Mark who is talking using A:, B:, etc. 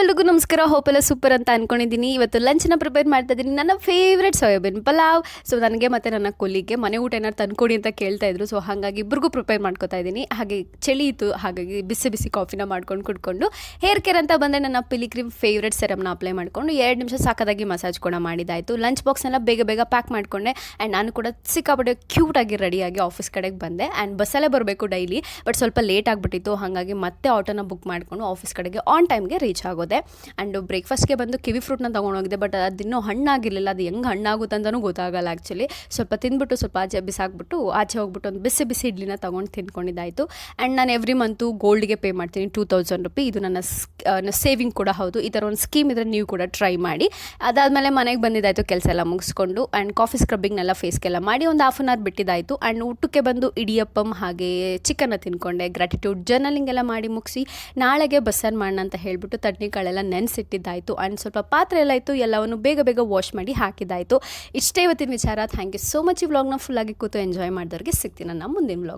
A: ಎಲ್ರಿಗೂ ನಮಸ್ಕಾರ. ಹೋಪ್ ಎಲ್ಲ ಸೂಪರ್ ಅಂತ ಅನ್ಕೊಂಡಿದ್ದೀನಿ. ಇವತ್ತು ಲಂಚ್ನ ಪ್ರಿಪೇರ್ ಮಾಡ್ತಾ ಇದ್ದೀನಿ. ನನ್ನ ಫೇವ್ರೆಟ್ ಸೋಯಾಬೀನ್ ಪಲಾವ್. ಸೊ ನನಗೆ ಮತ್ತು ನನ್ನ ಕೊಲ್ಲಿಗೆ ಮನೆ ಊಟ ಏನಾರು ತಂದ್ಕೊಡಿ ಅಂತ ಕೇಳ್ತಾ ಇದ್ರು. ಸೊ ಹಾಗಾಗಿ ಇಬ್ಬರಿಗೂ ಪ್ರಿಪೇರ್ ಮಾಡ್ಕೊತಾ ಇದ್ದೀನಿ. ಹಾಗೆ ಚಳಿ ಇತ್ತು, ಹಾಗಾಗಿ ಬಿಸಿ ಬಿಸಿ ಕಾಫಿನ ಮಾಡ್ಕೊಂಡು ಕುಡ್ಕೊಂಡು ಹೇರ್ ಕೇರ್ ಅಂತ ಬಂದರೆ ನನ್ನ ಪಿಲಿಕ್ರಿಮ್ ಫೇವ್ರೆಟ್ ಸೆರಮ್ನ ಅಪ್ಲೈ ಮಾಡಿಕೊಂಡು 2 ನಿಮಿಷ ಸಾಕಾಗಿ ಮಸಾಜ್ ಕೂಡ ಮಾಡಿದ್ದಾಯಿತು. ಲಂಚ್ ಬಾಕ್ಸ್ನೆಲ್ಲ ಬೇಗ ಬೇಗ ಪ್ಯಾಕ್ ಮಾಡಿಕೊಂಡೆ. ಆ್ಯಂಡ್ ನಾನು ಕೂಡ ಸಿಕ್ಕಾಪಟ್ಟೆ ಕ್ಯೂಟಾಗಿ ರೆಡಿಯಾಗಿ ಆಫೀಸ್ ಕಡೆಗೆ ಬಂದೆ. ಆ್ಯಂಡ್ ಬಸ್ಸಲ್ಲೇ ಬರಬೇಕು ಡೈಲಿ, ಬಟ್ ಸ್ವಲ್ಪ ಲೇಟ್ ಆಗಿಬಿಟ್ಟಿತ್ತು. ಹಾಗಾಗಿ ಮತ್ತೆ ಆಟೋನ ಬುಕ್ ಮಾಡಿಕೊಂಡು ಆಫೀಸ್ ಕಡೆಗೆ ಆನ್ ಟೈಮ್ಗೆ ರೀಚ್ ಆಗೋದೆ. ಆ್ಯಂಡ್ ಬ್ರೇಕ್ಫಾಸ್ಟ್ಗೆ ಬಂದು ಕಿವಿ ಫ್ರೂಟ್ನ ತೊಗೊಂಡೋಗಿದ್ದೆ. ಬಟ್ ಅದಿನ್ನೂ ಹಣ್ಣಾಗಿರಲಿಲ್ಲ. ಅದು ಹೆಂಗೆ ಹಣ್ಣಾಗುತ್ತೆ ಅಂತಲೂ ಗೊತ್ತಾಗಲ್ಲ ಆ್ಯಕ್ಚುಲಿ. ಸ್ವಲ್ಪ ತಿಂದ್ಬಿಟ್ಟು ಸ್ವಲ್ಪ ಆಚೆ ಬಿಸಾಕ್ಬಿಟ್ಟು ಆಚೆ ಹೋಗ್ಬಿಟ್ಟು ಒಂದು ಬಿಸಿ ಬಿಸಿ ಇಡ್ಲಿನ ತೊಗೊಂಡು ತಿನ್ಕೊಂಡಿದ್ದಾಯಿತು. ಆ್ಯಂಡ್ ನಾನು ಎವ್ರಿ ಮಂತು ಗೋಲ್ಡ್ಗೆ ಪೇ ಮಾಡ್ತೀನಿ 2000 ರೂಪಿ. ಇದು ನನ್ನ ಸೇವಿಂಗ್ ಕೂಡ ಹೌದು. ಈ ಥರ ಒಂದು ಸ್ಕೀಮ್ ಇದ್ದರೆ ನೀವು ಕೂಡ ಟ್ರೈ ಮಾಡಿ. ಅದಾದಮೇಲೆ ಮನೆಗೆ ಬಂದಿದ್ದಾಯಿತು, ಕೆಲಸ ಎಲ್ಲ ಮುಗಿಸ್ಕೊಂಡು. ಆ್ಯಂಡ್ ಕಾಫಿ ಸ್ಕ್ರಬ್ಬಿಂಗ್ನೆಲ್ಲ ಫೇಸ್ಗೆಲ್ಲ ಮಾಡಿ ಒಂದು ಹಾಫ್ ಆನ್ ಅವರ್ ಬಿಟ್ಟಿದ್ದಾಯಿತು. ಆ್ಯಂಡ್ ಊಟಕ್ಕೆ ಬಂದು ಇಡಿಯಪ್ಪಂ ಹಾಗೆ ಚಿಕನ್ನ ತಿನ್ಕೊಂಡೆ. ಗ್ರ್ಯಾಟಿಟ್ಯೂಡ್ ಜರ್ನಲಿಂಗ್ ಎಲ್ಲ ಮಾಡಿ ಮುಗಿಸಿ ನಾಳೆಗೆ ಬಸ್ಸನ್ನು ಮಾಡೋಣ ಅಂತ ಹೇಳಿಬಿಟ್ಟು ತಡ್ನಿಕಾಳೆಲ್ಲ ನೆನೆಸಿಟ್ಟಿದ್ದಾಯಿತು. ಆ್ಯಂಡ್ ಸ್ವಲ್ಪ ಪಾತ್ರೆ ಎಲ್ಲ ಇತ್ತು, ಎಲ್ಲವನ್ನು ಬೇಗ ಬೇಗ ವಾಶ್ ಮಾಡಿ ಹಾಕಿದ್ದಾಯಿತು. ಇಷ್ಟೇ ಇವತ್ತಿನ ವಿಚಾರ. Thank you so much. ಈ ವ್ಲಾಗ್ನ ಫುಲ್ಲಾಗಿ ಕೂತು ಎಂಜಾಯ್ ಮಾಡಿದವ್ರಿಗೆ ಸಿಗ್ತೀನಿ ನನ್ನ ಮುಂದಿನ ವ್ಲಾಗ್.